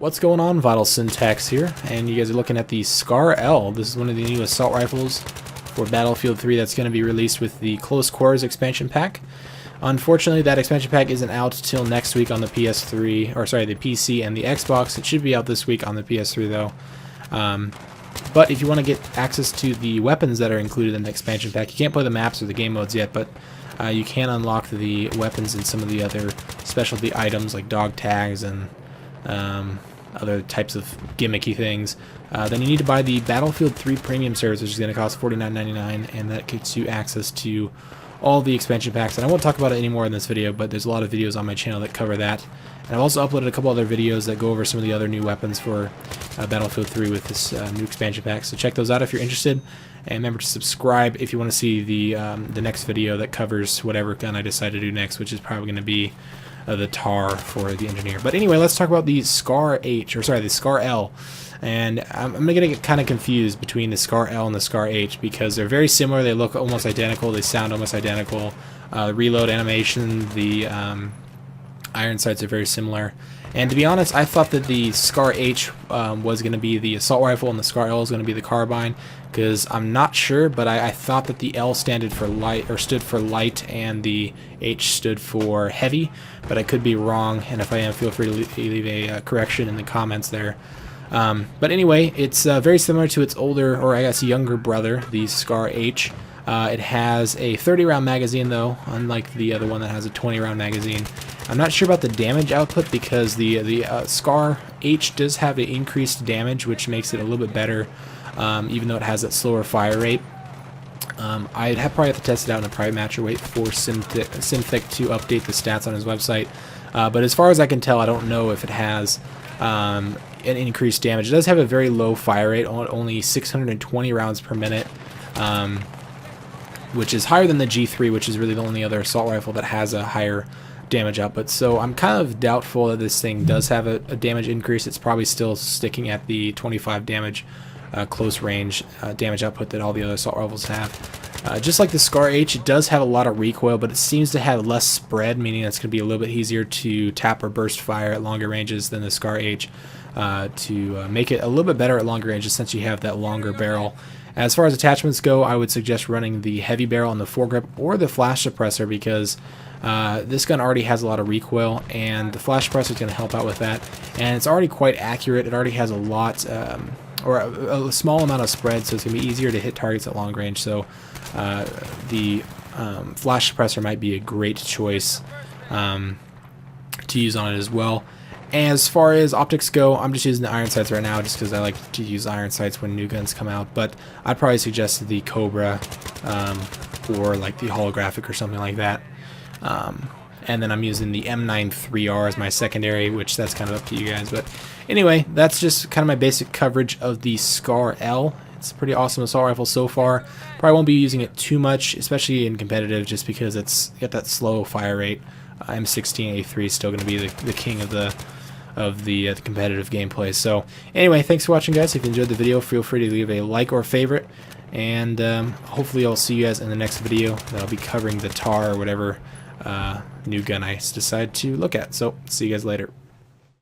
What's going on? VitalSyntax here, and you guys are looking at the Scar L. This is one of the new assault rifles for Battlefield 3 that's going to be released with the Close Quarters expansion pack. Unfortunately, that expansion pack isn't out till next week on the PS3, or sorry, the PC and the Xbox. It should be out this week on the PS3 though. But if you want to get access to the weapons that are included in the expansion pack, you can't play the maps or the game modes yet, but you can unlock the weapons and some of the other specialty items like dog tags and other types of gimmicky things. Then you need to buy the Battlefield 3 Premium service, which is going to cost $49.99, and that gets you access to all the expansion packs. And I won't talk about it anymore in this video, but there's a lot of videos on my channel that cover that. And I've also uploaded a couple other videos that go over some of the other new weapons for Battlefield 3 with this new expansion pack. So check those out if you're interested. And remember to subscribe if you want to see the next video that covers whatever gun I decide to do next, which is probably going to be the TAR for the engineer. But anyway, let's talk about the Scar H, or sorry, the Scar L. And I'm going to get kind of confused between the Scar L and the Scar H because they're very similar. They look almost identical. They sound almost identical. The reload animation, the iron sights are very similar. And to be honest, I thought that the Scar H was going to be the assault rifle and the Scar L was going to be the carbine, because I'm not sure, but I thought that the L stood for light and the H stood for heavy, but I could be wrong, and if I am, feel free to leave a correction in the comments there. But anyway, it's very similar to its older, or I guess younger brother, the Scar H. It has a 30-round magazine though, unlike the other one that has a 20-round magazine. I'm not sure about the damage output because the Scar H does have an increased damage, which makes it a little bit better, even though it has that slower fire rate. I'd probably have to test it out in a private match or wait for Synthetic to update the stats on his website. But as far as I can tell, I don't know if it has an increased damage. It does have a very low fire rate, only 620 rounds per minute, which is higher than the G3, which is really the only other assault rifle that has a higher damage output. So I'm kind of doubtful that this thing does have a damage increase. It's probably still sticking at the 25 damage close range damage output that all the other assault rifles have. Just like the Scar H, it does have a lot of recoil, but it seems to have less spread, meaning it's going to be a little bit easier to tap or burst fire at longer ranges than the Scar H, to make it a little bit better at longer ranges since you have that longer barrel. As far as attachments go, I would suggest running the heavy barrel on the foregrip or the flash suppressor, because this gun already has a lot of recoil, and the flash suppressor is going to help out with that. And it's already quite accurate. It already has a lot, or a small amount of spread, so it's going to be easier to hit targets at long range. So the flash suppressor might be a great choice to use on it as well. As far as optics go, I'm just using the iron sights right now just because I like to use iron sights when new guns come out, but I'd probably suggest the Cobra or like the holographic or something like that. And then I'm using the M9 3R as my secondary, which that's kind of up to you guys. But anyway, that's just kind of my basic coverage of the Scar L. It's a pretty awesome assault rifle so far. Probably won't be using it too much, especially in competitive, just because it's got that slow fire rate. M16A3 is still going to be the king of the competitive gameplay. So anyway, thanks for watching, guys. If you enjoyed the video, feel free to leave a like or a favorite, and hopefully I'll see you guys in the next video that I'll be covering the TAR or whatever new gun I decide to look at. So see you guys later.